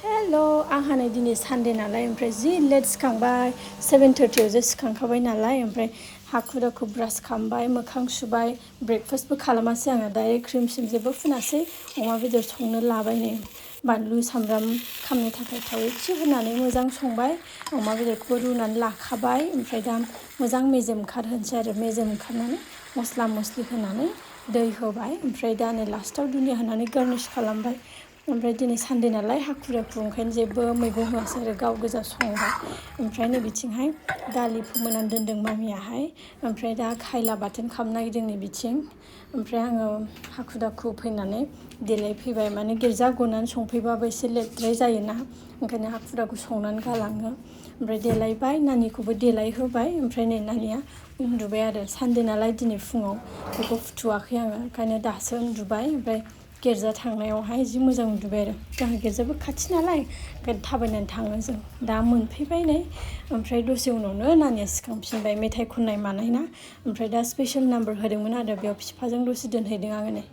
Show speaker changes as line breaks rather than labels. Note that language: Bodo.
हेलो आंहा नै दिनै सानडे नालाय ओमफ्राय जि लेट सिखांबाय 7:30 आवसो सिखांखाबाय नालाय ओमफ्राय हाखु दाखु ब्रास खालामबाय मोखां सुबाय ब्रेकफास्टबो खालामासै आङो डाइरेक्ट क्रिम सिम जेबो फुनासै अमा बेदर संनो लाबाय नै बानलु सामब्राम खामनो थाखाय थाव एसे होनानै मोजां संबाय अमा बेदरखौ रुनानै लाखाबाय ओमफ्राय दा मोजां मेजेम ओंखारहोनोसै आरो मेजेम ओंखारनानै मस्ला मस्लि होनानै दै होबाय ओमफ्राय दा नै लास्टाव दुन्दिया होनानै गार्निश खालामबाय ओमफ्राय दिनै सानडे नालाय हाखु दाखु ओंखायनो जेबो मैगं होआसै आरो गाव गोजा संबाय ओमफ्राय नै बिथिंहाय दालि फोमोननानै दोनदों मामियाहाय ओमफ्राय दा खायला बाथोन खालामनो नागिरदों नै बिथिं ओमफ्राय आङो हाखु दाखु फैनानै देलायफैबाय माने गिर्जा गनानै संफैबाबो एसे लेटद्राय जायोना ओंखायनो हाखु दाखु संनानै गालाङो ओमफ्राय देलायबाय नानिखौबो देलायहोबाय ओमफ्राय नै नानिया उन्दुबाय आरो सानडे नालाय दिनै फुङाव बेखौ फुथुवाखै आङो ओंखायनो दासो उन्दुबाय ओमफ्राय गिर्जा थांनायावहाय जि मोजां उन्दुबाय आरो जोंहा गिर्जाबो खाथि नालाय ओंखायनो थाबायनानै थाङो जों दा मोनफैबाय नै ओमफ्राय दसे उनावनो नानिया सिखांफिनबाय मेथाइ खननाय मानाय ना ओमफ्राय दा स्पेसियेल नाम्बार होदोंमोन आरो बेयाव बिफाजों दसे दोनहैदों आङो नै